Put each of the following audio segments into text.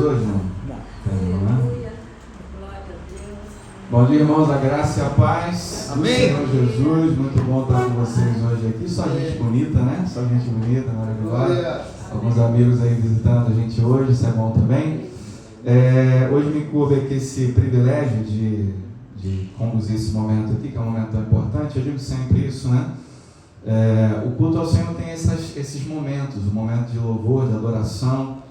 hoje, não? Aleluia. Glória a Deus. Bom dia, irmãos, a graça e a paz. Amém. Do Senhor Jesus, muito bom estar com vocês hoje aqui. Só gente bonita, né? Só gente bonita, maravilhosa. Alguns amigos aí visitando a gente hoje, isso é bom também. Hoje me coube aqui esse privilégio de conduzir esse momento aqui, que é um momento tão importante. Eu digo sempre isso, né? O culto ao Senhor tem esses momentos, o momento de louvor, de adoração,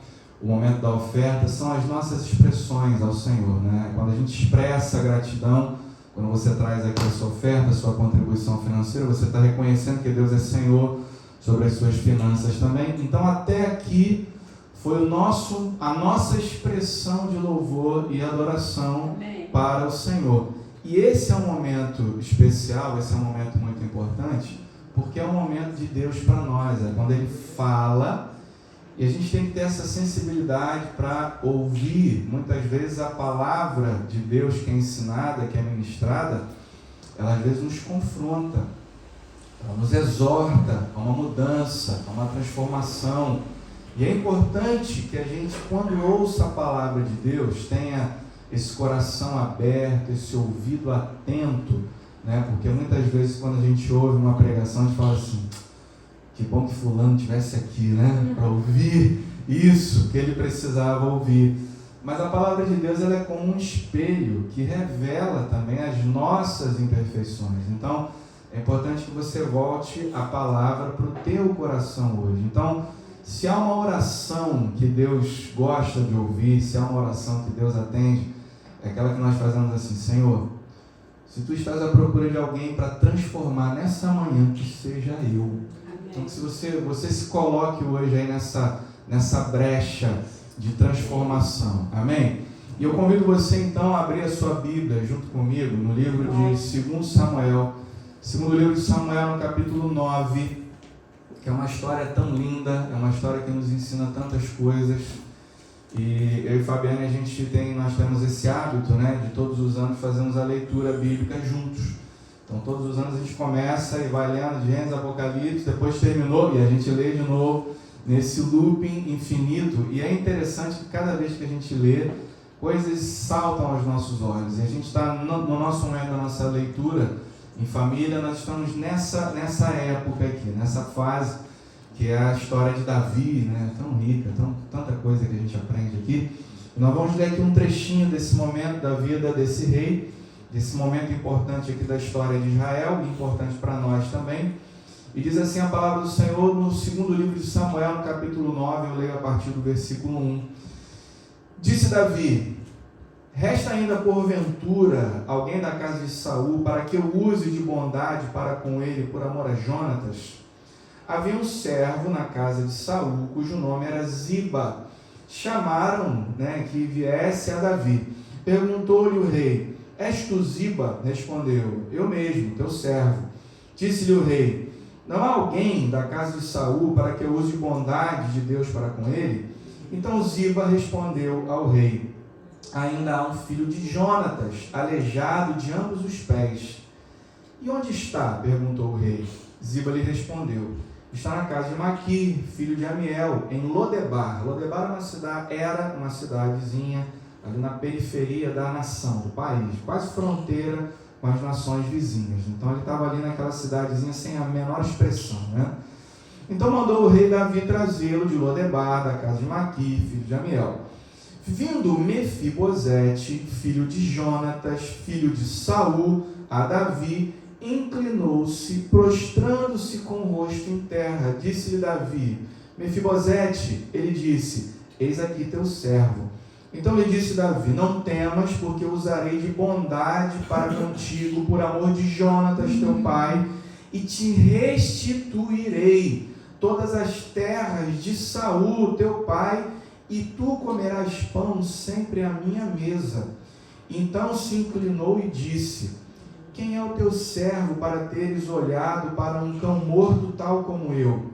o momento da oferta, são as nossas expressões ao Senhor, né? Quando a gente expressa a gratidão, quando você traz aqui a sua oferta, a sua contribuição financeira, você está reconhecendo que Deus é Senhor sobre as suas finanças também. Então até aqui foi a nossa expressão de louvor e adoração para o Senhor. E esse é um momento especial, esse é um momento muito importante, porque é um momento de Deus para nós, quando Ele fala, e a gente tem que ter essa sensibilidade para ouvir. Muitas vezes a palavra de Deus que é ensinada, que é ministrada, ela às vezes nos confronta, ela nos exorta a uma mudança, a uma transformação. E é importante que a gente, quando ouça a palavra de Deus, tenha esse coração aberto, esse ouvido atento, né? Porque muitas vezes quando a gente ouve uma pregação, a gente fala assim: que bom que fulano estivesse aqui, né? Para ouvir isso que ele precisava ouvir. Mas a palavra de Deus, ela é como um espelho que revela também as nossas imperfeições. Então, é importante que você volte a palavra para o teu coração hoje. Então, se há uma oração que Deus gosta de ouvir, se há uma oração que Deus atende, é aquela que nós fazemos assim: Senhor, se Tu estás à procura de alguém para transformar nessa manhã, que seja eu. Amém. Então, se você se coloque hoje aí nessa brecha de transformação. Amém? E eu convido você então a abrir a sua Bíblia junto comigo no livro de 2 Samuel. Segundo livro de Samuel, no capítulo 9, que é uma história tão linda, é uma história que nos ensina tantas coisas. E eu e Fabiane, nós temos esse hábito, né, de todos os anos fazermos a leitura bíblica juntos. Então todos os anos a gente começa e vai lendo Gênesis, Apocalipse, depois terminou e a gente lê de novo nesse looping infinito. E é interessante que cada vez que a gente lê, coisas saltam aos nossos olhos. E a gente está no nosso momento da nossa leitura em família, nós estamos nessa época aqui, nessa fase que é a história de Davi, né? Tão rica, tanta coisa que a gente aprende aqui. E nós vamos ler aqui um trechinho desse momento da vida desse rei, desse momento importante aqui da história de Israel, importante para nós também. E diz assim a palavra do Senhor no segundo livro de Samuel, no capítulo 9, eu leio a partir do versículo 1. Disse Davi: resta ainda porventura alguém da casa de Saul, para que eu use de bondade para com ele por amor a Jonatas? Havia um servo na casa de Saul, cujo nome era Ziba. Chamaram, que viesse a Davi. Perguntou-lhe o rei: és tu Ziba? Respondeu: eu mesmo, teu servo. Disse-lhe o rei: não há alguém da casa de Saul para que eu use de bondade de Deus para com ele? Então Ziba respondeu ao rei: ainda há um filho de Jonatas, aleijado de ambos os pés. E onde está? Perguntou o rei. Ziba lhe respondeu: está na casa de Maqui, filho de Amiel, em Lodebar. Lodebar era uma cidadezinha ali na periferia da nação, do país, quase fronteira com as nações vizinhas. Então ele estava ali naquela cidadezinha sem a menor expressão, né? Então mandou o rei Davi trazê-lo de Lodebar, da casa de Maqui, filho de Amiel. Vindo Mefibosete, filho de Jonatas, filho de Saul, a Davi, inclinou-se, prostrando-se com o rosto em terra. Disse-lhe Davi: Mefibosete. Ele disse: eis aqui teu servo. Então lhe disse Davi: não temas, porque eu usarei de bondade para contigo, por amor de Jonatas teu pai, e te restituirei todas as terras de Saul teu pai, e tu comerás pão sempre à minha mesa. Então se inclinou e disse: quem é o teu servo para teres olhado para um cão morto tal como eu?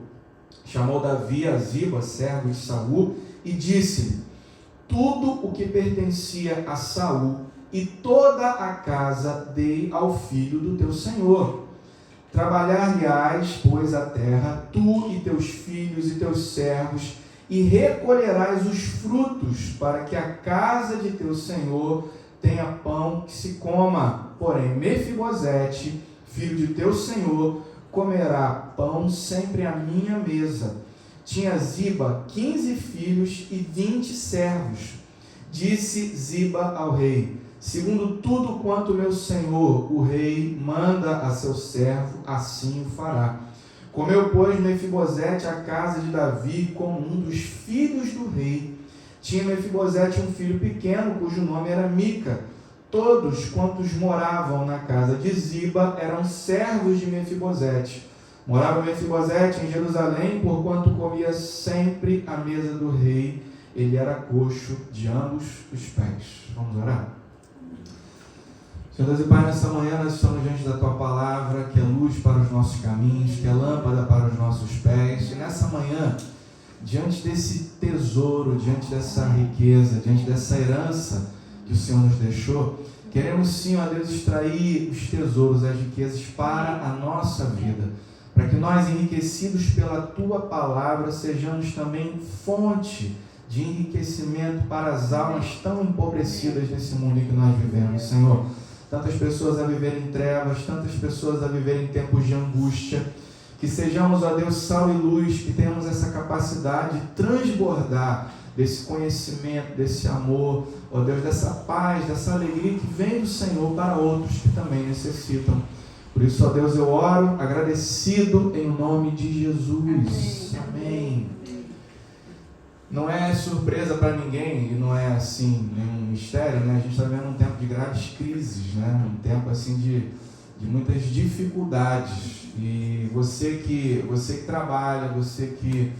Chamou Davi a Ziba, servo de Saul, e disse: tudo o que pertencia a Saul e toda a casa dei ao filho do teu senhor. Trabalhar-lhe-ás, pois, a terra, tu e teus filhos e teus servos, e recolherás os frutos, para que a casa de teu senhor tenha pão que se coma. Porém, Mefibosete, filho de teu senhor, comerá pão sempre à minha mesa. Tinha Ziba 15 filhos e 20 servos. Disse Ziba ao rei: segundo tudo quanto meu senhor, o rei, manda a seu servo, assim o fará. Comeu, pois, Mefibosete a casa de Davi como um dos filhos do rei. Tinha Mefibosete um filho pequeno, cujo nome era Mica. Todos quantos moravam na casa de Ziba eram servos de Mefibosete. Morava Mefibosete em Jerusalém, porquanto comia sempre à mesa do rei. Ele era coxo de ambos os pés. Vamos orar? Senhor Deus e Pai, nessa manhã nós estamos diante da Tua Palavra, que é luz para os nossos caminhos, que é lâmpada para os nossos pés. E nessa manhã, diante desse tesouro, diante dessa riqueza, diante dessa herança que o Senhor nos deixou, queremos sim, ó Deus, extrair os tesouros, as riquezas para a nossa vida, para que nós, enriquecidos pela Tua Palavra, sejamos também fonte de enriquecimento para as almas tão empobrecidas nesse mundo em que nós vivemos, Senhor. Tantas pessoas a viverem em trevas, tantas pessoas a viverem em tempos de angústia. Que sejamos, ó Deus, sal e luz, que tenhamos essa capacidade de transbordar desse conhecimento, desse amor, ó Deus, dessa paz, dessa alegria que vem do Senhor para outros que também necessitam. Por isso, ó Deus, eu oro agradecido em nome de Jesus. Amém. Não é surpresa para ninguém, e não é assim nenhum mistério, né? A gente está vivendo um tempo de graves crises, né? Um tempo assim de muitas dificuldades. E você que trabalha, você que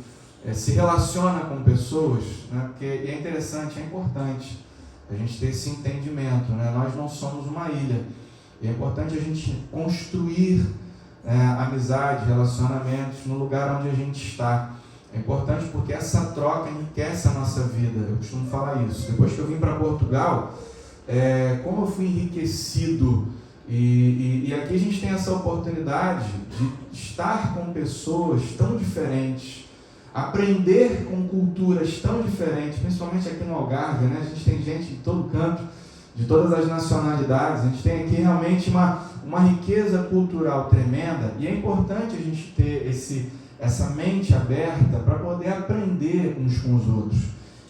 se relaciona com pessoas, né? Porque é interessante, é importante a gente ter esse entendimento, né? Nós não somos uma ilha. E é importante a gente construir amizade, relacionamentos no lugar onde a gente está. É importante porque essa troca enriquece a nossa vida. Eu costumo falar isso. Depois que eu vim para Portugal, como eu fui enriquecido, e aqui a gente tem essa oportunidade de estar com pessoas tão diferentes, aprender com culturas tão diferentes, principalmente aqui no Algarve, né? A gente tem gente de todo canto, de todas as nacionalidades. A gente tem aqui realmente uma riqueza cultural tremenda, e é importante a gente ter essa mente aberta para poder aprender uns com os outros.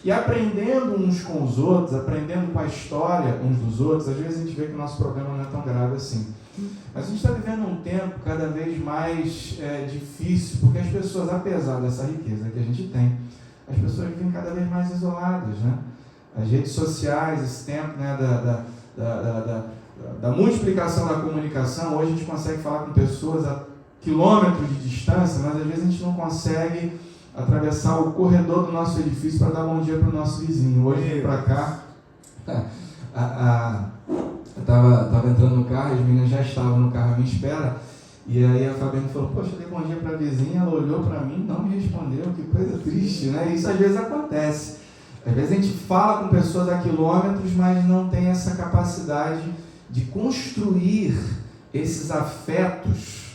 E aprendendo uns com os outros, aprendendo com a história uns dos outros, às vezes a gente vê que o nosso problema não é tão grave assim. Mas a gente está vivendo um tempo cada vez mais difícil, porque as pessoas, apesar dessa riqueza que a gente tem, as pessoas vivem cada vez mais isoladas, né? As redes sociais, esse tempo, né, da multiplicação da comunicação, hoje a gente consegue falar com pessoas a quilômetros de distância, mas às vezes a gente não consegue atravessar o corredor do nosso edifício para dar bom dia para o nosso vizinho. Hoje vim para cá, eu estava entrando no carro, as meninas já estavam no carro à minha espera, e aí a Fabiana falou: poxa, eu dei bom dia para a vizinha, ela olhou para mim, não me respondeu, que coisa triste, né? Isso às vezes acontece. Às vezes a gente fala com pessoas a quilômetros, mas não tem essa capacidade de construir esses afetos,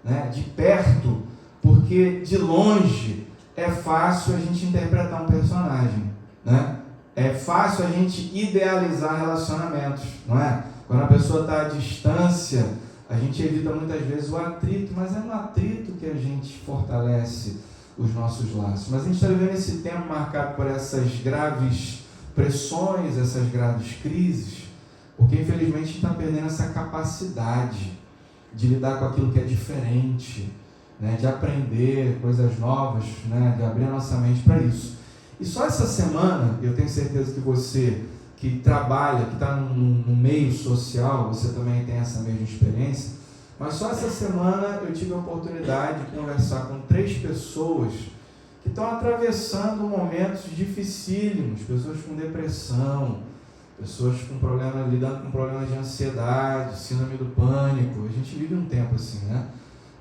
né, de perto, porque de longe é fácil a gente interpretar um personagem, né? É fácil a gente idealizar relacionamentos, não é? Quando a pessoa está à distância, a gente evita muitas vezes o atrito, mas é no atrito que a gente fortalece os nossos laços. Mas a gente está vivendo esse tempo marcado por essas graves pressões, essas graves crises, porque infelizmente a gente está perdendo essa capacidade de lidar com aquilo que é diferente, né, de aprender coisas novas, né, de abrir a nossa mente para isso. E só essa semana, eu tenho certeza que você que trabalha, que está no meio social, você também tem essa mesma experiência, mas só essa semana eu tive a oportunidade de conversar com 3 pessoas que estão atravessando momentos dificílimos, pessoas com depressão, pessoas lidando com problemas de ansiedade, síndrome do pânico. A gente vive um tempo assim, né?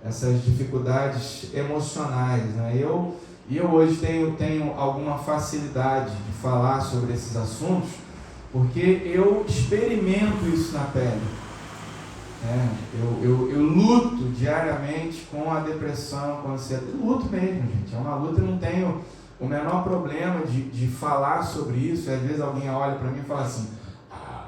Essas dificuldades emocionais, né? Eu hoje tenho alguma facilidade de falar sobre esses assuntos, porque eu experimento isso na pele. Eu luto diariamente com a depressão, com a ansiedade. Eu luto mesmo, gente. É uma luta, eu não tenho o menor problema de falar sobre isso. E às vezes alguém olha para mim e fala assim: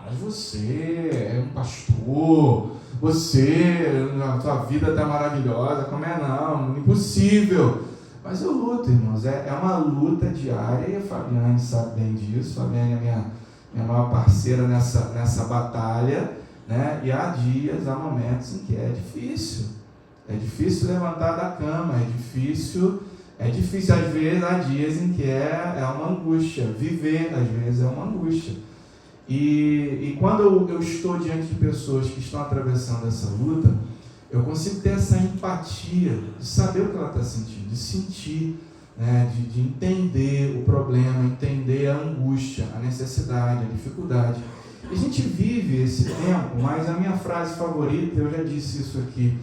mas você é um pastor, a sua vida está maravilhosa. Como é? Não, impossível. Mas eu luto, irmãos, é uma luta diária, e a Fabiane sabe bem disso. A Fabiane é minha maior parceira nessa batalha, né? E há momentos em que é difícil levantar da cama, é difícil, às vezes há dias em que é uma angústia, viver às vezes é uma angústia. E quando eu estou diante de pessoas que estão atravessando essa luta, eu consigo ter essa empatia, de saber o que ela está sentindo, de sentir, né, de entender o problema, entender a angústia, a necessidade, a dificuldade. E a gente vive esse tempo, mas a minha frase favorita, eu já disse isso aqui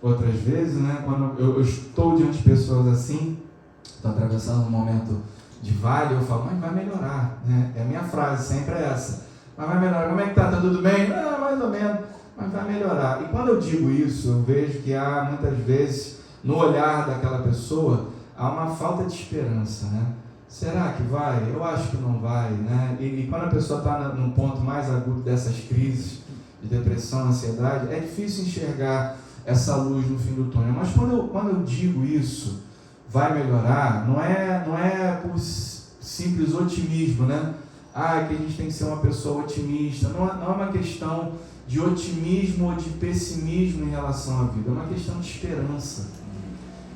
outras vezes, né, quando eu estou diante de pessoas assim, estão atravessando um momento de vale, eu falo: mas vai melhorar, né? A minha frase sempre é essa: mas vai melhorar. Como é que tá? Tá tudo bem? Mais ou menos. Mas vai melhorar. E quando eu digo isso, eu vejo que há muitas vezes, no olhar daquela pessoa, há uma falta de esperança, né? Será que vai? Eu acho que não vai, né? E quando a pessoa está num ponto mais agudo dessas crises de depressão, ansiedade, é difícil enxergar essa luz no fim do túnel. Mas quando eu digo isso, vai melhorar, não é por simples otimismo, né? Que a gente tem que ser uma pessoa otimista. Não é uma questão de otimismo ou de pessimismo em relação à vida, é uma questão de esperança.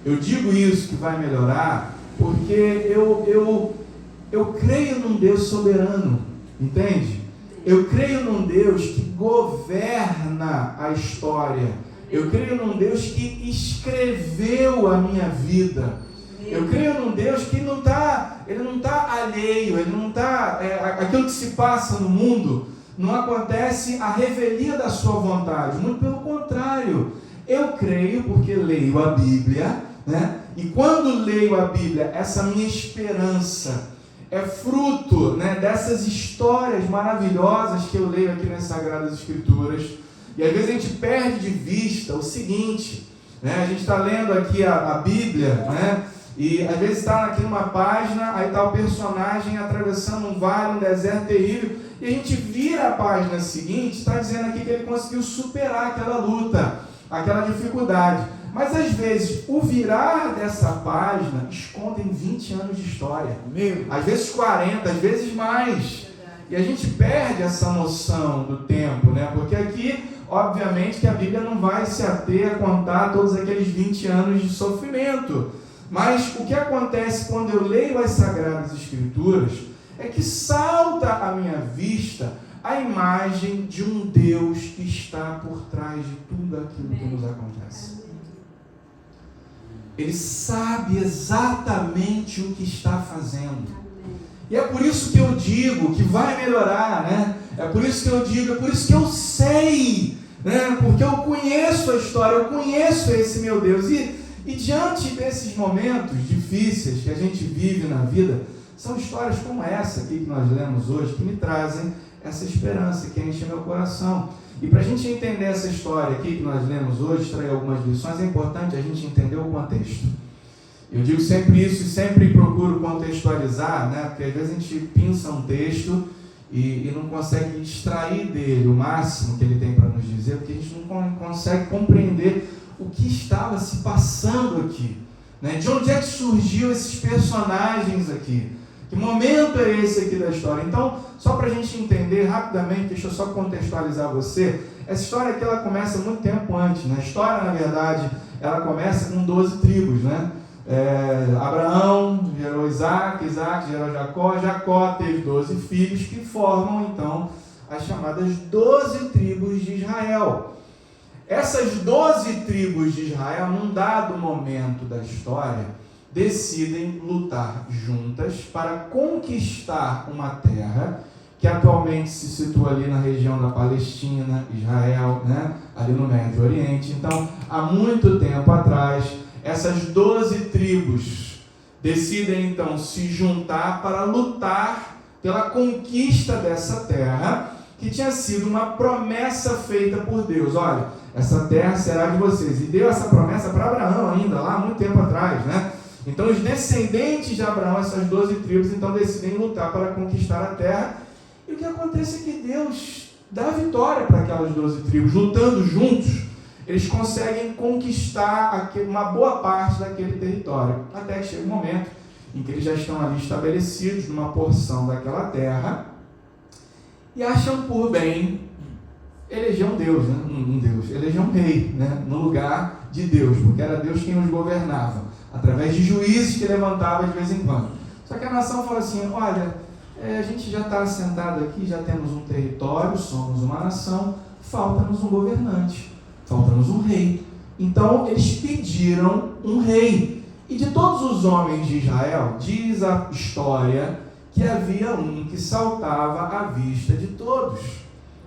Eu digo isso, que vai melhorar, porque eu creio num Deus soberano, entende? Eu creio num Deus que governa a história. Eu creio num Deus que escreveu a minha vida. Eu creio num Deus que ele não está alheio, ele não está, aquilo que se passa no mundo não acontece à revelia da sua vontade, muito pelo contrário. Eu creio porque leio a Bíblia, né? E quando leio a Bíblia, essa minha esperança é fruto, né, dessas histórias maravilhosas que eu leio aqui nas Sagradas Escrituras. E às vezes a gente perde de vista o seguinte, né? A gente está lendo aqui a Bíblia, né? E às vezes está aqui numa página, aí está o personagem atravessando um vale, um deserto terrível, e a gente vira a página seguinte, está dizendo aqui que ele conseguiu superar aquela luta, aquela dificuldade. Mas às vezes o virar dessa página esconde 20 anos de história, às vezes 40, às vezes mais. E a gente perde essa noção do tempo, né? Porque aqui, obviamente, que a Bíblia não vai se ater a contar todos aqueles 20 anos de sofrimento. Mas o que acontece quando eu leio as Sagradas Escrituras é que salta à minha vista a imagem de um Deus que está por trás de tudo aquilo que nos acontece. Ele sabe exatamente o que está fazendo. E é por isso que eu digo que vai melhorar, né? É por isso que eu sei, né? Porque eu conheço a história, eu conheço esse meu Deus. E diante desses momentos difíceis que a gente vive na vida, são histórias como essa aqui que nós lemos hoje, que me trazem essa esperança, que enche meu coração. E para a gente entender essa história aqui que nós lemos hoje, extrair algumas lições, é importante a gente entender o contexto. Eu digo sempre isso e sempre procuro contextualizar, né? Porque às vezes a gente pinça um texto e não consegue extrair dele o máximo que ele tem para nos dizer, porque a gente não consegue compreender o que estava se passando aqui, né? De onde é que surgiu esses personagens aqui? Que momento é esse aqui da história? Então, só para a gente entender rapidamente, deixa eu só contextualizar você. Essa história aqui, ela começa muito tempo antes, né? A história, na verdade, ela começa com 12 tribos, né? Abraão gerou Isaac gerou Jacó teve 12 filhos que formam, então, as chamadas 12 tribos de Israel. Essas 12 tribos de Israel, num dado momento da história, decidem lutar juntas para conquistar uma terra que atualmente se situa ali na região da Palestina, Israel, né? Ali no Médio Oriente. Então, há muito tempo atrás, essas 12 tribos decidem então se juntar para lutar pela conquista dessa terra, que tinha sido uma promessa feita por Deus. Olha, essa terra será de vocês. E deu essa promessa para Abraão ainda, lá muito tempo atrás, né? Então os descendentes de Abraão, essas 12 tribos, então decidem lutar para conquistar a terra. E o que acontece é que Deus dá vitória para aquelas 12 tribos. Lutando juntos, eles conseguem conquistar uma boa parte daquele território. Até que chega um momento em que eles já estão ali estabelecidos numa porção daquela terra e acham por bem eleger um Deus, né? Eleger um rei, né? No lugar de Deus, porque era Deus quem os governava, através de juízes que levantava de vez em quando. Só que a nação fala assim, olha, a gente já está assentado aqui, já temos um território, somos uma nação, falta-nos um governante, falta-nos um rei. Então eles pediram um rei. E de todos os homens de Israel, diz a história que havia um que saltava à vista de todos.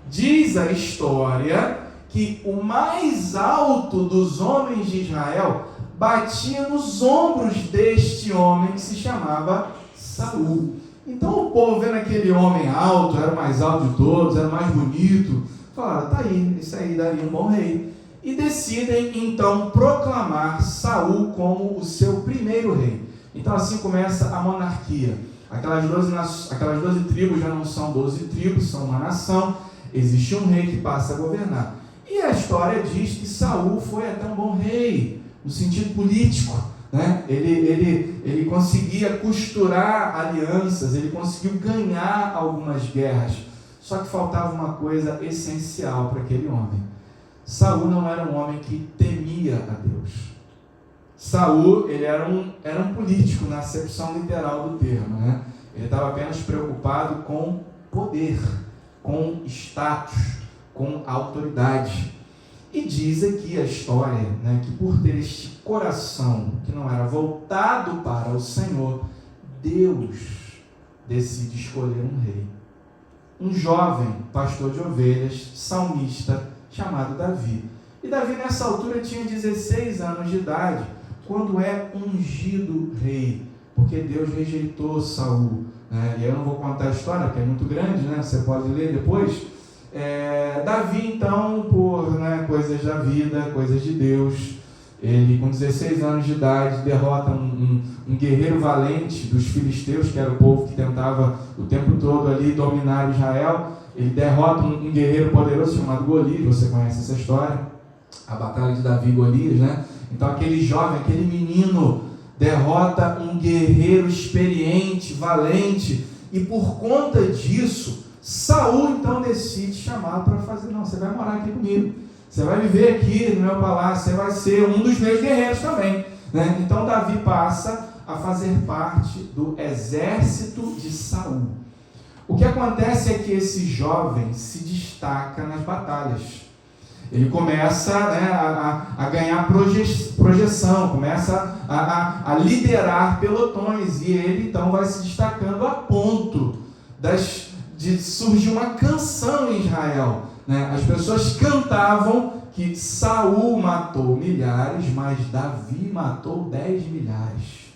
Diz a história que o mais alto dos homens de Israel batia nos ombros deste homem que se chamava Saul. Então o povo vendo aquele homem alto, era o mais alto de todos, era o mais bonito, falaram, tá aí, isso aí daria um bom rei. E decidem então proclamar Saul como o seu primeiro rei. Então assim começa a monarquia. Aquelas 12 tribos já não são 12 tribos, são uma nação. Existe um rei que passa a governar. E a história diz que Saul foi até um bom rei, no sentido político, né? Ele conseguia costurar alianças, ele conseguiu ganhar algumas guerras. Só que faltava uma coisa essencial para aquele homem. Saul não era um homem que temia a Deus. Saul, ele era um político na acepção literal do termo, né? Ele estava apenas preocupado com poder, com status, com autoridade. E diz aqui a história, né, que por ter este coração que não era voltado para o Senhor, Deus decide escolher um rei. Um jovem pastor de ovelhas, salmista, chamado Davi. E Davi nessa altura tinha 16 anos de idade, quando é ungido rei, porque Deus rejeitou Saul, né? E eu não vou contar a história, porque é muito grande, né? Você pode ler depois. Davi então, por coisas da vida, coisas de Deus, ele com 16 anos de idade derrota um guerreiro valente dos filisteus, que era o povo que tentava o tempo todo ali dominar Israel. Ele derrota um guerreiro poderoso chamado Golias. Você conhece essa história, a batalha de Davi e Golias, né? Então aquele jovem, aquele menino derrota um guerreiro experiente, valente, e por conta disso Saul então decide chamá-lo para fazer, não, você vai morar aqui comigo, você vai viver aqui no meu palácio, você vai ser um dos meus guerreiros também, né? Então Davi passa a fazer parte do exército de Saul. O que acontece é que esse jovem se destaca nas batalhas. Ele começa a ganhar projeção, começa a liderar pelotões, e ele então vai se destacando a ponto de surgir uma canção em Israel, né? As pessoas cantavam que Saul matou milhares, mas Davi matou 10 milhares.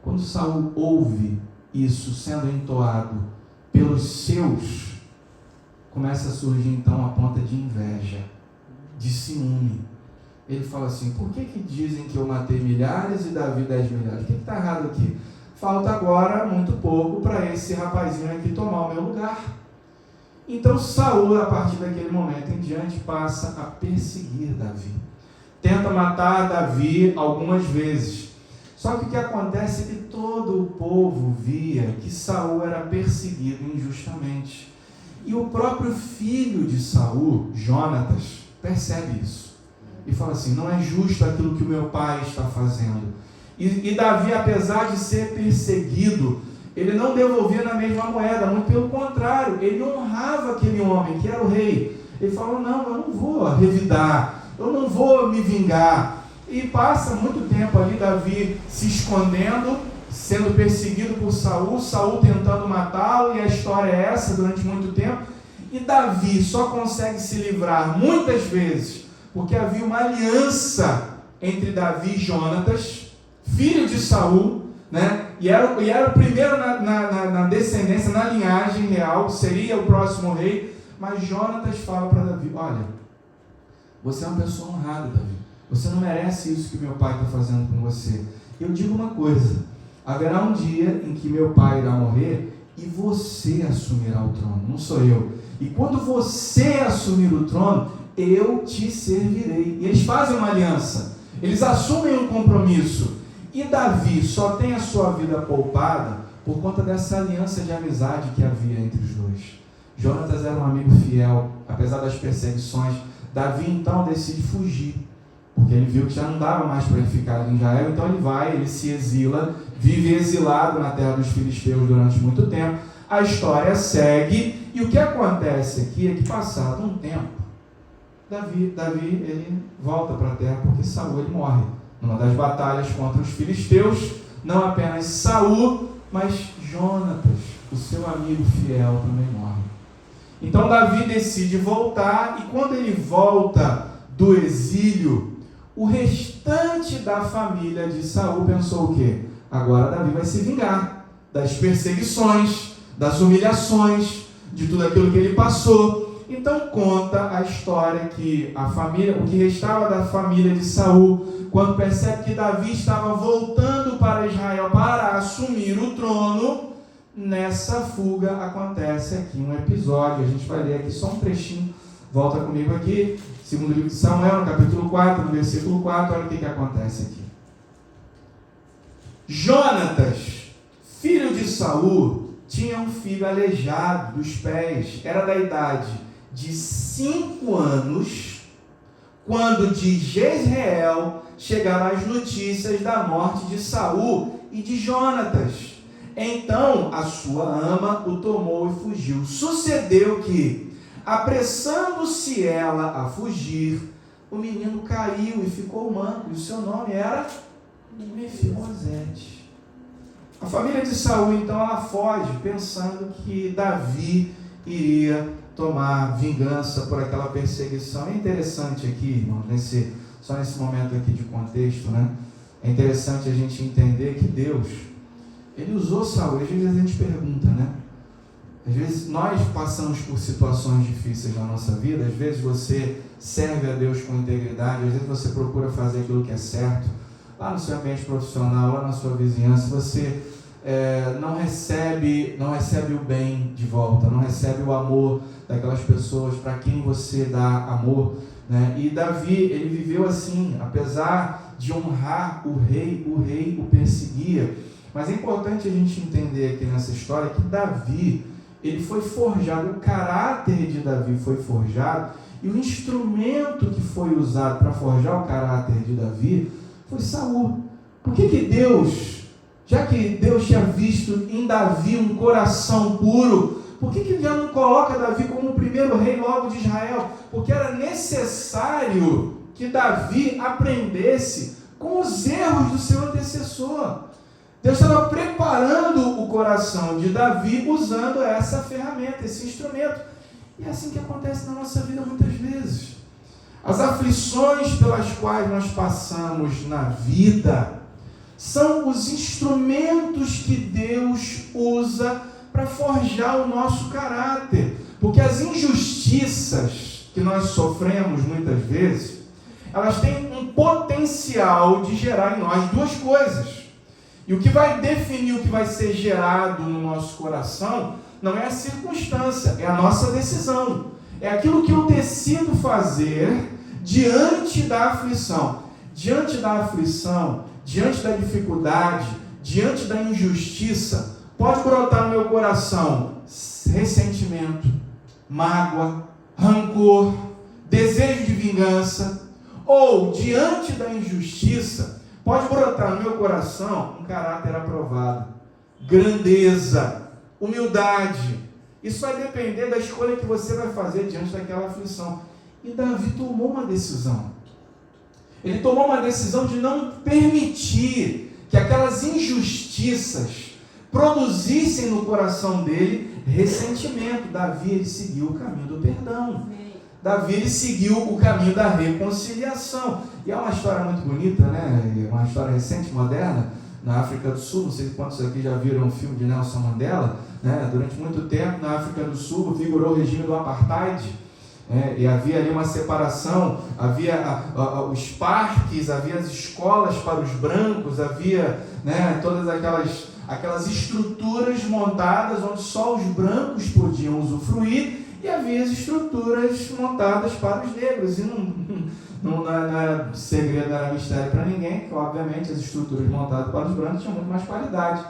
Quando Saul ouve isso sendo entoado pelos seus, começa a surgir então a ponta de inveja, de ciúme. Ele fala assim, por que dizem que eu matei milhares e Davi 10 milhares? O que está errado aqui? Falta agora muito pouco para esse rapazinho aqui tomar o meu lugar. Então Saul, a partir daquele momento em diante, passa a perseguir Davi. Tenta matar Davi algumas vezes. Só que o que acontece é que todo o povo via que Saul era perseguido injustamente. E o próprio filho de Saul, Jonatas, percebe isso. E fala assim, não é justo aquilo que o meu pai está fazendo. E Davi, apesar de ser perseguido, ele não devolvia na mesma moeda, muito pelo contrário, ele honrava aquele homem, que era o rei. Ele falou, não, eu não vou revidar, eu não vou me vingar. E passa muito tempo ali, Davi se escondendo, sendo perseguido por Saul, Saul tentando matá-lo, e a história é essa durante muito tempo. E Davi só consegue se livrar muitas vezes, porque havia uma aliança entre Davi e Jonatas, filho de Saul, né? E era o primeiro na descendência, na linhagem real, seria o próximo rei. Mas Jonatas fala para Davi, olha, você é uma pessoa honrada, Davi, você não merece isso que meu pai está fazendo com você. Eu digo uma coisa: haverá um dia em que meu pai irá morrer e você assumirá o trono, não sou eu. E quando você assumir o trono, eu te servirei. E eles fazem uma aliança, eles assumem um compromisso. E Davi só tem a sua vida poupada por conta dessa aliança de amizade que havia entre os dois. Jonatas era um amigo fiel, apesar das perseguições. Davi então decide fugir, porque ele viu que já não dava mais para ele ficar ali em Israel. Então ele se exila, vive exilado na terra dos filisteus durante muito tempo. A história segue, e o que acontece aqui é que, passado um tempo, Davi ele volta para a terra, porque Saul ele morre numa das batalhas contra os filisteus. Não apenas Saul, mas Jonatas, o seu amigo fiel, também morre. Então Davi decide voltar, e quando ele volta do exílio, o restante da família de Saul pensou o quê? Agora Davi vai se vingar das perseguições, das humilhações, de tudo aquilo que ele passou. Então conta a história que a família, o que restava da família de Saul, quando percebe que Davi estava voltando para Israel para assumir o trono, nessa fuga acontece aqui um episódio. A gente vai ler aqui só um trechinho. Volta comigo aqui, segundo livro de Samuel, no capítulo 4, no versículo 4, olha o que acontece aqui. Jonatas, filho de Saul, tinha um filho aleijado dos pés, era da idade de 5 anos, quando de Jezreel chegaram as notícias da morte de Saul e de Jonatas. Então a sua ama o tomou e fugiu. Sucedeu que, apressando-se ela a fugir, o menino caiu e ficou manco, e o seu nome era Mefibosete. A família de Saul, então, ela foge, pensando que Davi iria tomar vingança por aquela perseguição. É interessante aqui, irmão, só nesse momento aqui de contexto, né? É interessante a gente entender que Deus, ele usou Saul. Às vezes a gente pergunta, né? Às vezes nós passamos por situações difíceis na nossa vida. Às vezes você serve a Deus com integridade, às vezes você procura fazer aquilo que é certo. Lá no seu ambiente profissional, lá na sua vizinhança, você não recebe o bem de volta, não recebe o amor daquelas pessoas para quem você dá amor, né? E Davi, ele viveu assim, apesar de honrar o rei o perseguia. Mas é importante a gente entender aqui nessa história que Davi, ele foi forjado, o caráter de Davi foi forjado, e o instrumento que foi usado para forjar o caráter de Davi foi Saul. Por que Deus, já que Deus tinha visto em Davi um coração puro, por que ele já não coloca Davi como o primeiro rei logo de Israel? Porque era necessário que Davi aprendesse com os erros do seu antecessor. Deus estava preparando o coração de Davi usando essa ferramenta, esse instrumento. E é assim que acontece na nossa vida muitas vezes. As aflições pelas quais nós passamos na vida são os instrumentos que Deus usa para forjar o nosso caráter. Porque as injustiças que nós sofremos muitas vezes, elas têm um potencial de gerar em nós duas coisas. E o que vai definir o que vai ser gerado no nosso coração não é a circunstância, é a nossa decisão. É aquilo que eu decido fazer diante da aflição. Diante da aflição, diante da dificuldade, diante da injustiça, pode brotar no meu coração ressentimento, mágoa, rancor, desejo de vingança. Ou, diante da injustiça, pode brotar no meu coração um caráter aprovado, grandeza, humildade. Isso vai depender da escolha que você vai fazer diante daquela aflição. E Davi tomou uma decisão. Ele tomou uma decisão de não permitir que aquelas injustiças produzissem no coração dele ressentimento. Davi, ele seguiu o caminho do perdão. Davi, ele seguiu o caminho da reconciliação. E é uma história muito bonita, né? Uma história recente, moderna, na África do Sul. Não sei quantos aqui já viram o filme de Nelson Mandela, né? Durante muito tempo, na África do Sul, vigorou o regime do apartheid. E havia ali uma separação, havia os parques, havia as escolas para os brancos, havia, né, todas aquelas estruturas montadas onde só os brancos podiam usufruir, e havia as estruturas montadas para os negros. E não era segredo, não era mistério para ninguém, que obviamente as estruturas montadas para os brancos tinham muito mais qualidade,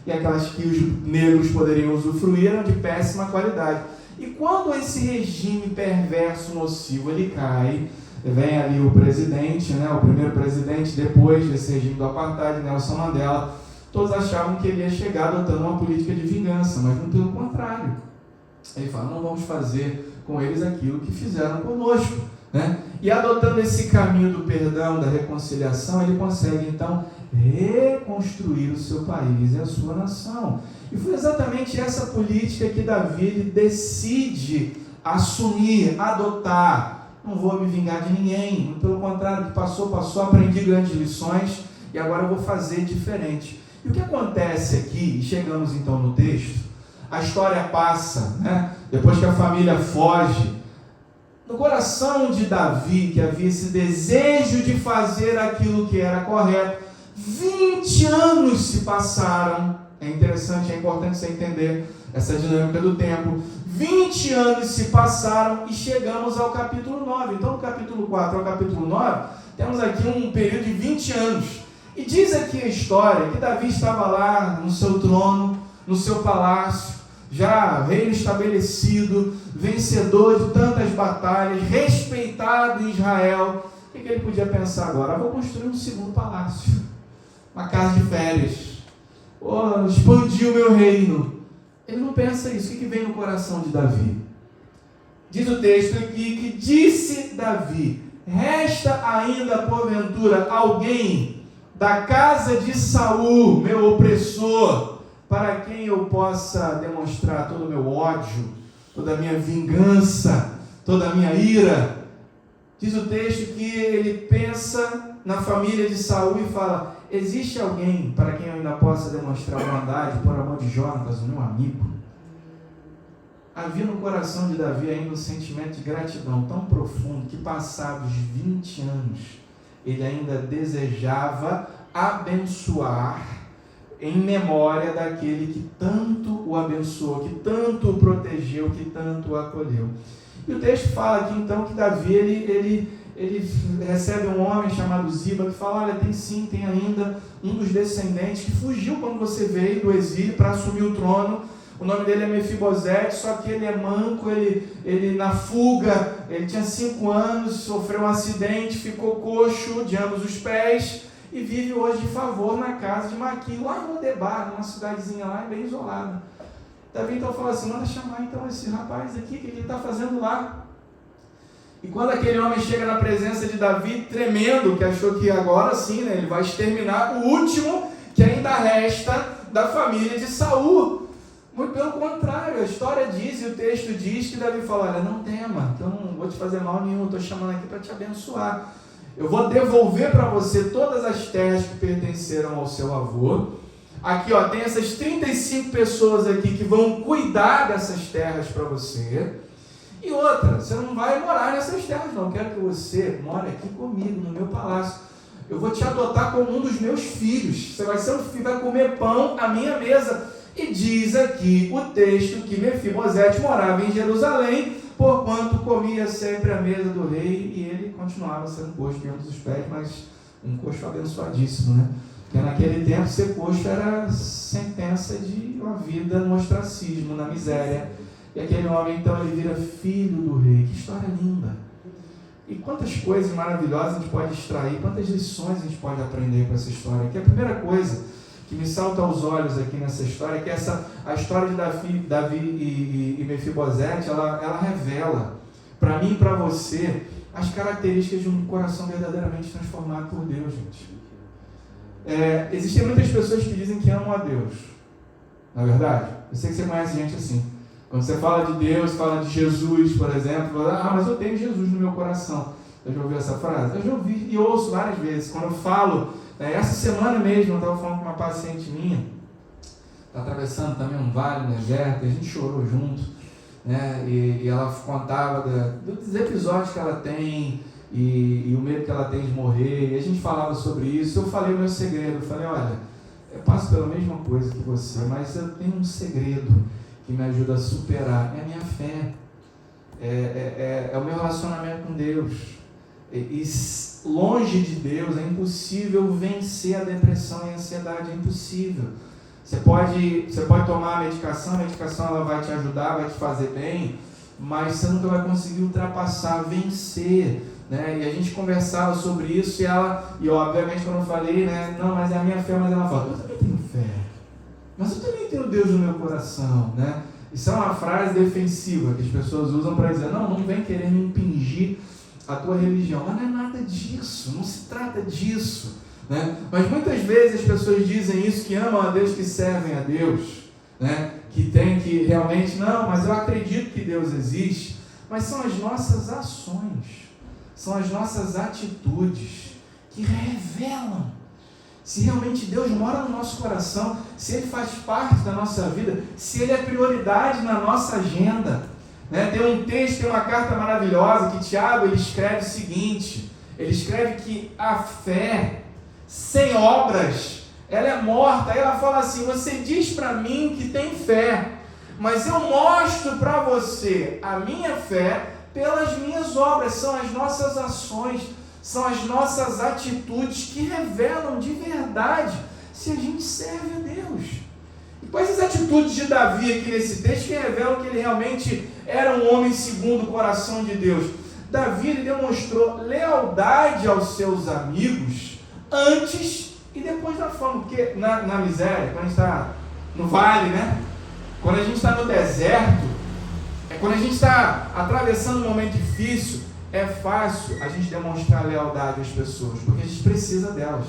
e aquelas que os negros poderiam usufruir eram de péssima qualidade. E quando esse regime perverso, nocivo, ele cai, vem ali o presidente, né, o primeiro presidente depois desse regime do apartheid, Nelson Mandela, todos achavam que ele ia chegar adotando uma política de vingança, mas não, pelo contrário. Ele fala, não vamos fazer com eles aquilo que fizeram conosco, né? E adotando esse caminho do perdão, da reconciliação, ele consegue então reconstruir o seu país e a sua nação. E foi exatamente essa política que Davi ele decide assumir, adotar. Não vou me vingar de ninguém, pelo contrário, que passou, aprendi grandes lições e agora eu vou fazer diferente. E o que acontece aqui, e chegamos então no texto, a história passa, né? Depois que a família foge, no coração de Davi, que havia esse desejo de fazer aquilo que era correto, 20 anos se passaram. É interessante, é importante você entender essa dinâmica do tempo. 20 anos se passaram e chegamos ao capítulo 9. Então, do capítulo 4 ao capítulo 9, temos aqui um período de 20 anos. E diz aqui a história que Davi estava lá no seu trono, no seu palácio, já reino estabelecido, vencedor de tantas batalhas, respeitado em Israel. O que ele podia pensar agora? Vou construir um segundo palácio, uma casa de férias. Expandir o meu reino. Ele não pensa isso. O que vem no coração de Davi? Diz o texto aqui que disse Davi: resta ainda porventura alguém da casa de Saul, meu opressor, para quem eu possa demonstrar todo o meu ódio, toda a minha vingança, toda a minha ira. Diz o texto que ele pensa na família de Saul e fala: existe alguém para quem eu ainda possa demonstrar bondade por amor de Jonatas, o meu amigo? Havia no coração de Davi ainda um sentimento de gratidão tão profundo que, passados 20 anos, ele ainda desejava abençoar em memória daquele que tanto o abençoou, que tanto o protegeu, que tanto o acolheu. E o texto fala aqui então que Davi ele recebe um homem chamado Ziba, que fala: olha, tem ainda um dos descendentes que fugiu quando você veio do exílio para assumir o trono. O nome dele é Mefibosete, só que ele é manco, ele na fuga, ele tinha 5 anos, sofreu um acidente, ficou coxo de ambos os pés e vive hoje de favor na casa de Maquir, lá em Lodebar, numa cidadezinha lá bem isolada. Davi então fala assim: manda chamar então esse rapaz aqui, o que ele está fazendo lá? E quando aquele homem chega na presença de Davi, tremendo, que achou que agora sim, né, ele vai exterminar o último que ainda resta da família de Saul. Muito pelo contrário, a história diz e o texto diz que Davi fala: olha, não tema, então não vou te fazer mal nenhum, estou chamando aqui para te abençoar. Eu vou devolver para você todas as terras que pertenceram ao seu avô. Aqui, ó, tem essas 35 pessoas aqui que vão cuidar dessas terras para você. E outra, você não vai morar nessas terras não, eu quero que você more aqui comigo, no meu palácio. Eu vou te adotar como um dos meus filhos. Você vai ser um filho, vai comer pão à minha mesa. E diz aqui o texto que Mefibosete morava em Jerusalém, porquanto comia sempre à mesa do rei, e ele continuava sendo coxo de ambos os pés, mas um coxo abençoadíssimo, né? Porque naquele tempo ser coxo era sentença de uma vida no ostracismo, na miséria. E aquele homem então ele vira filho do rei. Que história linda! E quantas coisas maravilhosas a gente pode extrair, quantas lições a gente pode aprender com essa história. Que a primeira coisa que me salta aos olhos aqui nessa história, que a história de Davi e Mefibosete, ela revela para mim e para você as características de um coração verdadeiramente transformado por Deus, gente. Existem muitas pessoas que dizem que amam a Deus, não é verdade? Eu sei que você conhece gente assim. Quando você fala de Deus, fala de Jesus, por exemplo, fala: mas eu tenho Jesus no meu coração. Você já ouviu essa frase? Eu já ouvi e ouço várias vezes. Quando eu falo, essa semana mesmo, eu estava falando com uma paciente minha, está atravessando também um vale no deserto, a gente chorou junto, né? E ela contava dos episódios que ela tem e o medo que ela tem de morrer, e a gente falava sobre isso. Eu falei o meu segredo, eu falei, olha, eu passo pela mesma coisa que você, mas eu tenho um segredo que me ajuda a superar, é a minha fé, é o meu relacionamento com Deus. E longe de Deus é impossível vencer a depressão e a ansiedade, é impossível. Você pode tomar a medicação ela vai te ajudar, vai te fazer bem, mas você nunca vai conseguir ultrapassar, vencer, né? E a gente conversava sobre isso e obviamente quando eu falei, né, não, mas é a minha fé, mas ela fala, eu também tenho fé, mas eu também tenho Deus no meu coração, né? Isso é uma frase defensiva que as pessoas usam para dizer, não vem querer me impingir a tua religião, mas não é nada disso, não se trata disso, né? Mas muitas vezes as pessoas dizem isso, que amam a Deus, que servem a Deus, né? Que tem que realmente, não, mas eu acredito que Deus existe, mas são as nossas ações, são as nossas atitudes que revelam se realmente Deus mora no nosso coração, se Ele faz parte da nossa vida, se Ele é prioridade na nossa agenda, né? Tem um texto, tem uma carta maravilhosa que Tiago ele escreve o seguinte, ele escreve que a fé sem obras, ela é morta. Aí ela fala assim, você diz para mim que tem fé, mas eu mostro para você a minha fé pelas minhas obras, são as nossas ações, são as nossas atitudes que revelam de verdade se a gente serve a Deus. E quais as atitudes de Davi aqui nesse texto que revelam que ele realmente era um homem segundo o coração de Deus? Davi ele demonstrou lealdade aos seus amigos antes e depois da fama, porque na miséria, quando a gente está no vale, né? Quando a gente está no deserto, quando a gente está atravessando um momento difícil, é fácil a gente demonstrar lealdade às pessoas, porque a gente precisa delas.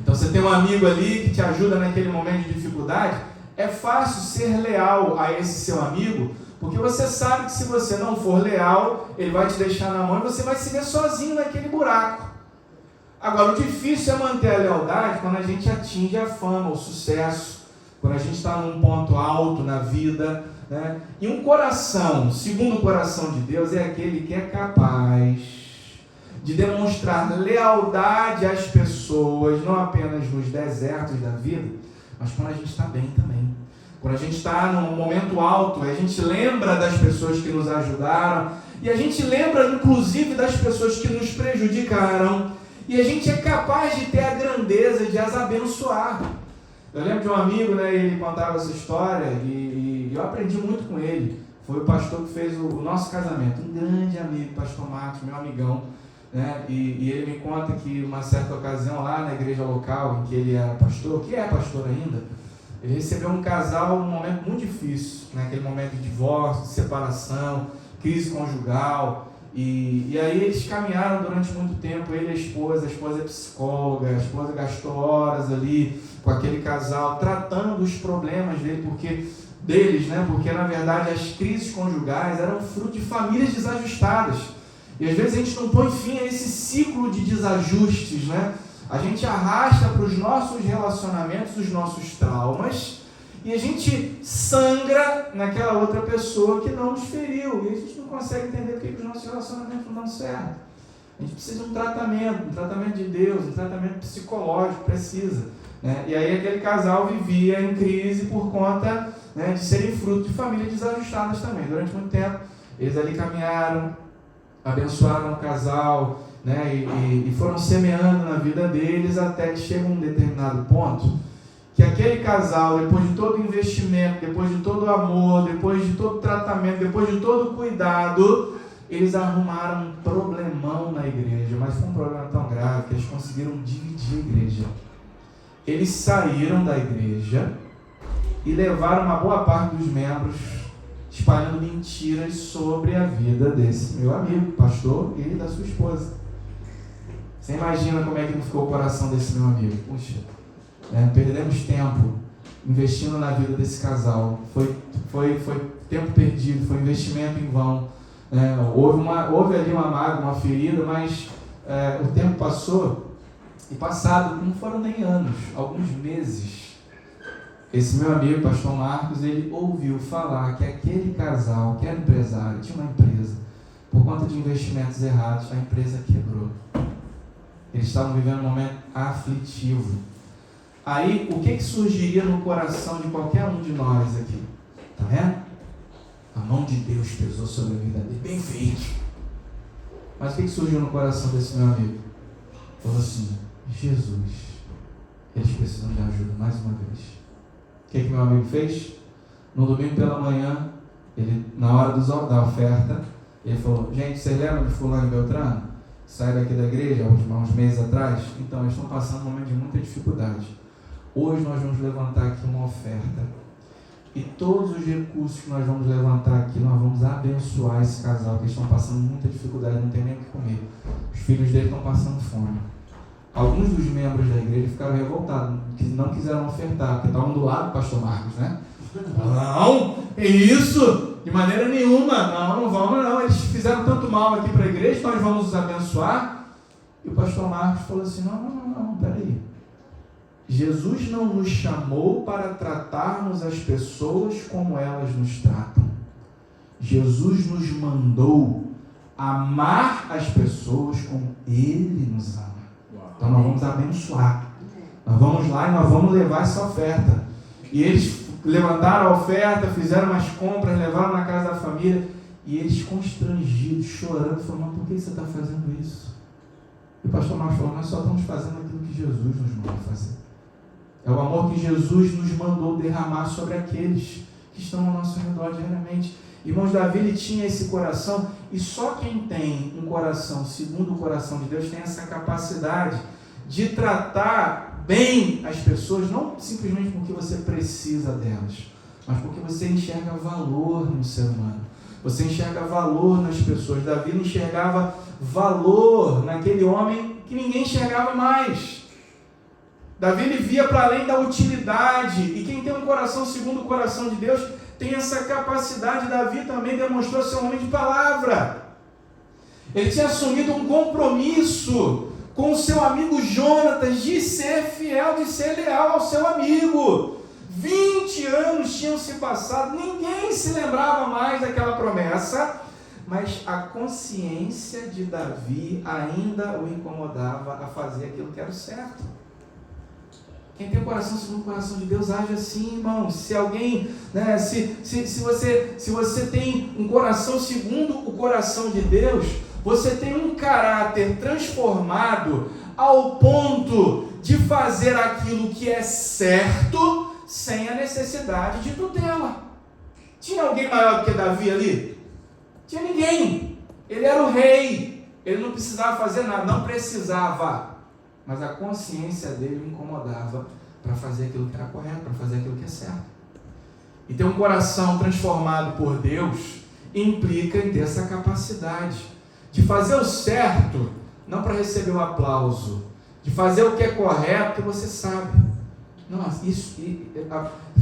Então você tem um amigo ali que te ajuda naquele momento de dificuldade, é fácil ser leal a esse seu amigo, porque você sabe que se você não for leal, ele vai te deixar na mão e você vai se ver sozinho naquele buraco. Agora, o difícil é manter a lealdade quando a gente atinge a fama, o sucesso, quando a gente está num ponto alto na vida, né? E um coração, segundo o coração de Deus, é aquele que é capaz de demonstrar lealdade às pessoas, não apenas nos desertos da vida, mas quando a gente está bem também. Quando a gente está num momento alto, a gente lembra das pessoas que nos ajudaram, e a gente lembra inclusive das pessoas que nos prejudicaram, e a gente é capaz de ter a grandeza de as abençoar. Eu lembro de um amigo, né, ele contava essa história, e eu aprendi muito com ele. Foi o pastor que fez o nosso casamento, um grande amigo, pastor Marcos, meu amigão, né? E ele me conta que uma certa ocasião lá na igreja local em que ele era pastor, que é pastor ainda, ele recebeu um casal num momento muito difícil, né? Aquele momento de divórcio, de separação, crise conjugal, e aí eles caminharam durante muito tempo, ele e a esposa é psicóloga, a esposa gastou horas ali com aquele casal, tratando os problemas deles, né? Porque na verdade as crises conjugais eram fruto de famílias desajustadas, e às vezes a gente não põe fim a esse ciclo de desajustes, né? A gente arrasta para os nossos relacionamentos os nossos traumas, e a gente sangra naquela outra pessoa que não nos feriu, e a gente não consegue entender porque os nossos relacionamentos não dão certo. A gente precisa de um tratamento de Deus, um tratamento psicológico, precisa, né? E aí aquele casal vivia em crise por conta, né, de serem fruto de famílias desajustadas também. Durante muito tempo, eles ali caminharam, abençoaram o casal, né, e foram semeando na vida deles até que chega um determinado ponto que aquele casal, depois de todo o investimento, depois de todo o amor, depois de todo o tratamento, depois de todo o cuidado, eles arrumaram um problemão na igreja, mas foi um problema tão grave que eles conseguiram dividir a igreja. Eles saíram da igreja e levaram uma boa parte dos membros espalhando mentiras sobre a vida desse meu amigo, pastor, e da sua esposa. Você imagina como é que não ficou o coração desse meu amigo? Puxa, perdemos tempo investindo na vida desse casal, foi tempo perdido, foi investimento em vão, houve ali uma mágoa, uma ferida, mas o tempo passou, e passado, não foram nem anos, alguns meses, Esse meu amigo, pastor Marcos, ele ouviu falar que aquele casal, que era empresário, tinha uma empresa, por conta de investimentos errados, a empresa quebrou. Eles estavam vivendo um momento aflitivo. Aí, o que surgiria no coração de qualquer um de nós aqui? Tá vendo? A mão de Deus pesou sobre a vida dele. Bem feito. Mas o que surgiu no coração desse meu amigo? Falou assim: Jesus, eles precisam de ajuda mais uma vez. O que meu amigo fez? No domingo pela manhã, ele, na hora da oferta, ele falou: gente, vocês lembram de fulano e Beltrano? Sai daqui da igreja, há uns meses atrás? Então, eles estão passando um momento de muita dificuldade. Hoje nós vamos levantar aqui uma oferta. E todos os recursos que nós vamos levantar aqui, nós vamos abençoar esse casal, que eles estão passando muita dificuldade, não tem nem o que comer. Os filhos dele estão passando fome. Alguns dos membros da igreja ficaram revoltados, que não quiseram ofertar, porque estavam do lado do pastor Marcos, né? Não, é isso? De maneira nenhuma. Não vamos não. Eles fizeram tanto mal aqui para a igreja, nós vamos os abençoar. E o pastor Marcos falou assim: não, peraí. Jesus não nos chamou para tratarmos as pessoas como elas nos tratam. Jesus nos mandou amar as pessoas como Ele nos ama. Então nós vamos abençoar. Nós vamos lá e nós vamos levar essa oferta. E eles levantaram a oferta, fizeram umas compras, levaram na casa da família. E eles constrangidos, chorando, falaram: mas por que você está fazendo isso? E o pastor Marcos falou: nós só estamos fazendo aquilo que Jesus nos mandou fazer. É o amor que Jesus nos mandou derramar sobre aqueles que estão ao nosso redor diariamente. Irmãos, Davi, ele tinha esse coração, e só quem tem um coração segundo o coração de Deus tem essa capacidade de tratar bem as pessoas, não simplesmente porque você precisa delas, mas porque você enxerga valor no ser humano. Você enxerga valor nas pessoas. Davi enxergava valor naquele homem que ninguém enxergava mais. Davi ele via para além da utilidade, e quem tem um coração segundo o coração de Deus tem essa capacidade. Davi também demonstrou ser um homem de palavra. Ele tinha assumido um compromisso com o seu amigo Jonatas de ser fiel, de ser leal ao seu amigo. 20 anos tinham se passado, ninguém se lembrava mais daquela promessa, mas a consciência de Davi ainda o incomodava a fazer aquilo que era o certo. Quem tem o coração segundo o coração de Deus age assim, irmão. Se alguém, né, se você tem um coração segundo o coração de Deus, você tem um caráter transformado ao ponto de fazer aquilo que é certo sem a necessidade de tutela. Tinha alguém maior do que Davi ali? Tinha ninguém. Ele era o rei. Ele não precisava fazer nada, não precisava. Mas a consciência dele o incomodava para fazer aquilo que era correto, para fazer aquilo que é certo. E ter um coração transformado por Deus implica em ter essa capacidade de fazer o certo, não para receber o aplauso, de fazer o que é correto, que você sabe. Nossa,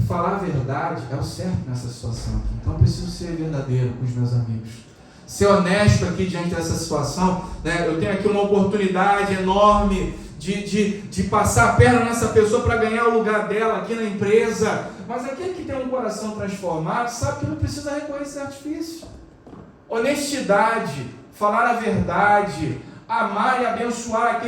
falar a verdade é o certo nessa situação aqui. Então eu preciso ser verdadeiro com os meus amigos. Ser honesto aqui diante dessa situação, né? Eu tenho aqui uma oportunidade enorme de passar a perna nessa pessoa para ganhar o lugar dela aqui na empresa. Mas aquele que tem um coração transformado sabe que não precisa recorrer a esse artifício. Honestidade, falar a verdade, amar e abençoar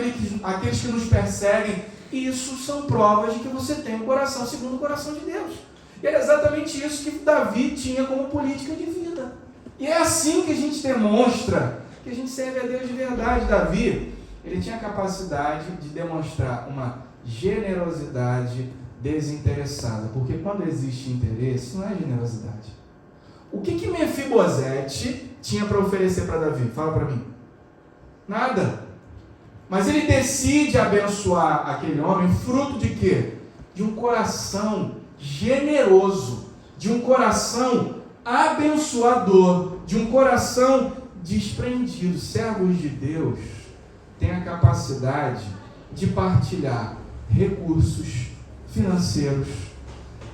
aqueles que nos perseguem, isso são provas de que você tem um coração segundo o coração de Deus. E era exatamente isso que Davi tinha como política de vida. E é assim que a gente demonstra que a gente serve a Deus de verdade. Davi, ele tinha a capacidade de demonstrar uma generosidade desinteressada, porque quando existe interesse, não é generosidade. O que Mefibosete tinha para oferecer para Davi? Fala para mim. Nada. Mas ele decide abençoar aquele homem fruto de quê? De um coração generoso, de um coração abençoador, de um coração desprendido. Servos de Deus têm a capacidade de partilhar recursos financeiros,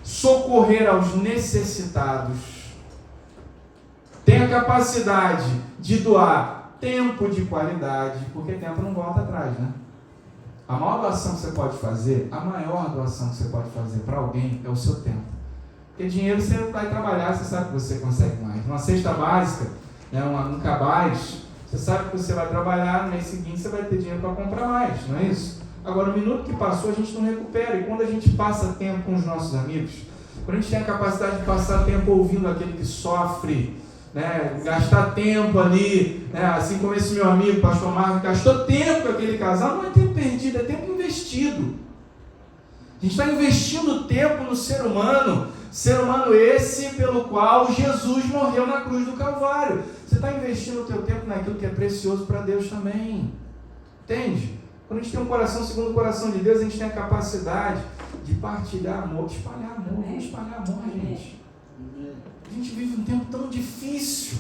socorrer aos necessitados, tem a capacidade de doar tempo de qualidade, porque tempo não volta atrás, né? A maior doação que você pode fazer, a maior doação que você pode fazer para alguém é o seu tempo. Porque dinheiro você vai trabalhar, você sabe que você consegue mais. Uma cesta básica, né, um cabaz, você sabe que você vai trabalhar, no mês seguinte você vai ter dinheiro para comprar mais, não é isso? Agora, o minuto que passou a gente não recupera. E quando a gente passa tempo com os nossos amigos, quando a gente tem a capacidade de passar tempo ouvindo aquele que sofre, né, gastar tempo ali, né, assim como esse meu amigo, pastor Marcos, gastou tempo com aquele casal, não é tempo perdido, é tempo investido. A gente está investindo tempo no ser humano esse pelo qual Jesus morreu na cruz do Calvário. Você está investindo o teu tempo naquilo que é precioso para Deus também, entende? Quando a gente tem um coração segundo o coração de Deus, a gente tem a capacidade de partilhar amor, de espalhar amor. Vamos espalhar amor, gente. A gente vive um tempo tão difícil.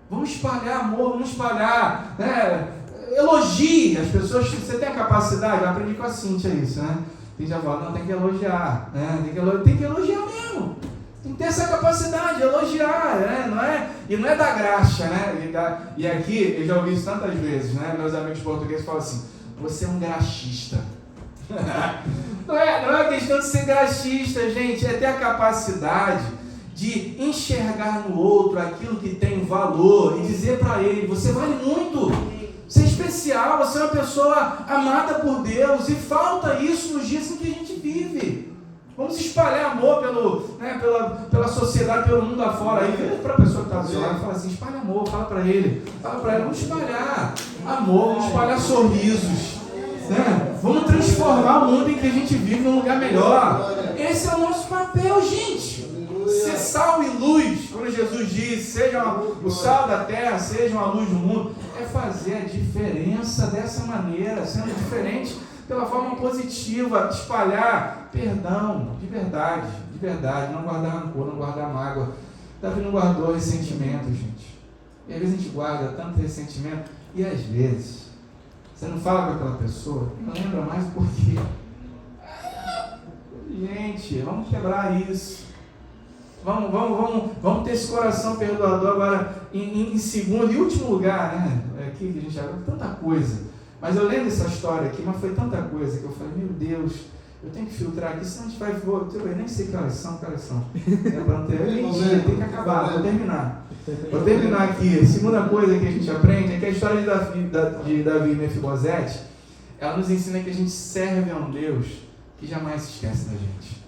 Vamos espalhar amor, vamos espalhar, né? Elogie as pessoas. Você tem a capacidade, eu aprendi com a Cíntia isso, né? Tem já falado, não, tem que elogiar, né? Tem que elogiar mesmo. Tem que ter essa capacidade de elogiar, né? E não é da graxa, né? E aqui, eu já ouvi isso tantas vezes, né? Meus amigos portugueses falam assim, você é um graxista. Não é questão de ser graxista, gente, é ter a capacidade de enxergar no outro aquilo que tem valor e dizer para ele, você vale muito, você é especial, você é uma pessoa amada por Deus, e falta isso nos dias em que a gente vive. Vamos espalhar amor pela sociedade, pelo mundo afora. Aí vira para a pessoa que está do seu lado e fala assim, espalha amor, fala para ele, vamos espalhar amor, vamos espalhar sorrisos, né? Vamos transformar o mundo em que a gente vive num lugar melhor. Esse é o nosso papel, gente. Ser sal e luz, quando Jesus diz, seja o sal da terra, seja a luz do mundo, é fazer a diferença dessa maneira, sendo diferente pela forma positiva, espalhar perdão, de verdade, não guardar rancor, não guardar mágoa. Davi não guardou ressentimento, gente. E às vezes a gente guarda tanto ressentimento, e às vezes você não fala com aquela pessoa, não lembra mais por quê. Gente, vamos quebrar isso. Vamos ter esse coração perdoador agora em segundo e último lugar, né? Aqui que a gente já viu tanta coisa. Mas eu lembro dessa história aqui, mas foi tanta coisa que eu falei, meu Deus, eu tenho que filtrar aqui, senão a gente vai... Eu nem sei que horas são. Tem que acabar, vou terminar. Vou terminar aqui. A segunda coisa que a gente aprende é que a história de Davi e Mefibosete, ela nos ensina que a gente serve a um Deus que jamais se esquece da gente.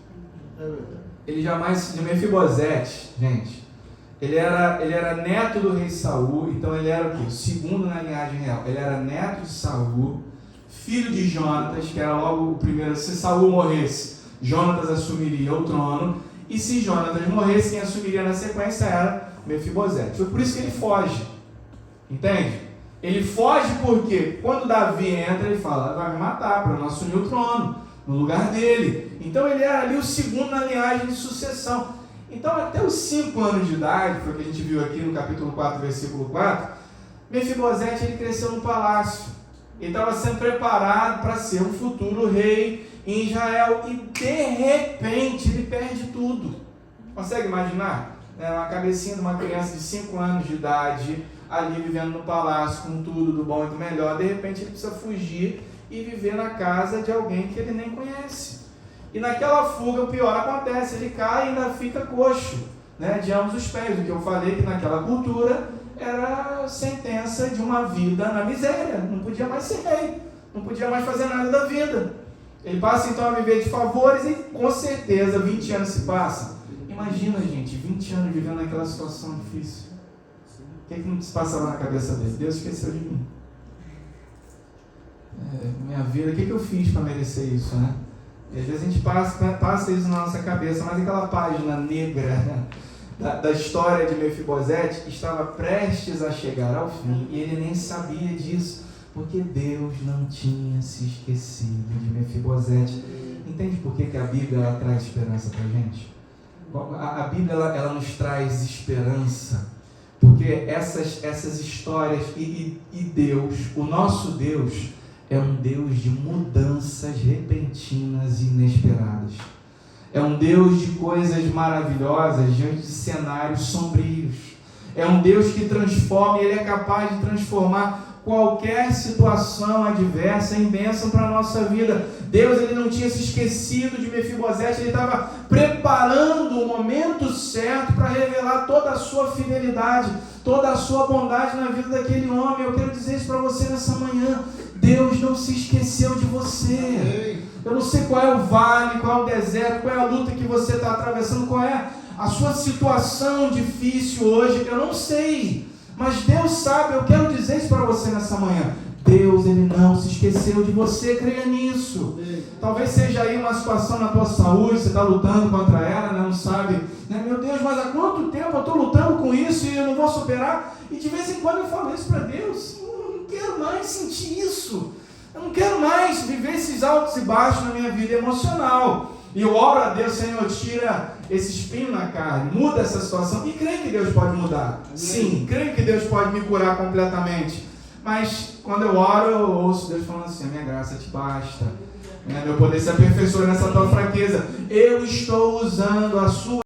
Ele jamais... De Mefibosete, gente, ele era neto do rei Saul, então ele era o quê? Segundo na linhagem real. Ele era neto de Saul, filho de Jonatas, que era logo o primeiro. Se Saul morresse, Jonatas assumiria o trono, e se Jonatas morresse, quem assumiria na sequência era Mefibosete. Foi por isso que ele foge, entende? Ele foge porque quando Davi entra, ele fala, vai me matar para não assumir o trono no lugar dele. Então ele era ali o segundo na linhagem de sucessão. Então, até os 5 anos de idade, foi o que a gente viu aqui no capítulo 4, versículo 4, Mefibosete, ele cresceu no palácio. Ele estava sendo preparado para ser um futuro rei em Israel. E, de repente, ele perde tudo. Consegue imaginar? Uma cabecinha de uma criança de 5 anos de idade, ali vivendo no palácio, com tudo do bom e do melhor. De repente, ele precisa fugir e viver na casa de alguém que ele nem conhece. E naquela fuga o pior acontece, ele cai e ainda fica coxo, né, de ambos os pés. O que eu falei que naquela cultura era a sentença de uma vida na miséria, não podia mais ser rei, não podia mais fazer nada da vida. Ele passa então a viver de favores e com certeza 20 anos se passam. Imagina, gente, 20 anos vivendo naquela situação difícil. O que não se passava na cabeça dele? Deus esqueceu de mim. Minha vida, o que eu fiz para merecer isso, né? E às vezes a gente passa isso na nossa cabeça, mas aquela página negra da história de Mefibosete estava prestes a chegar ao fim e ele nem sabia disso, porque Deus não tinha se esquecido de Mefibosete. Entende por que a Bíblia ela traz esperança para a gente? A Bíblia ela nos traz esperança, porque essas histórias e Deus, o nosso Deus, é um Deus de mudanças repentinas e inesperadas. É um Deus de coisas maravilhosas diante de cenários sombrios. É um Deus que transforma, e Ele é capaz de transformar qualquer situação adversa em bênção para a nossa vida. Deus, ele não tinha se esquecido de Mefibosete, ele estava preparando o momento certo para revelar toda a sua fidelidade, toda a sua bondade na vida daquele homem. Eu quero dizer isso para você nessa manhã. Deus não se esqueceu de você. Eu não sei qual é o vale, qual é o deserto, qual é a luta que você está atravessando, qual é a sua situação difícil hoje, eu não sei, mas Deus sabe. Eu quero dizer isso para você nessa manhã. Deus, ele não se esqueceu de você, creia nisso. Talvez seja aí uma situação na tua saúde, você está lutando contra ela, né? Não sabe, né? Meu Deus, mas há quanto tempo eu estou lutando com isso e eu não vou superar? E de vez em quando eu falo isso para Deus, eu não quero mais sentir isso, eu não quero mais viver esses altos e baixos na minha vida emocional. E eu oro a Deus, Senhor, tira esse espinho na carne, muda essa situação. E creio que Deus pode mudar. Sim, creio que Deus pode me curar completamente. Mas quando eu oro, eu ouço Deus falando assim: a minha graça te basta, meu poder se aperfeiçoa nessa tua fraqueza. Eu estou usando a sua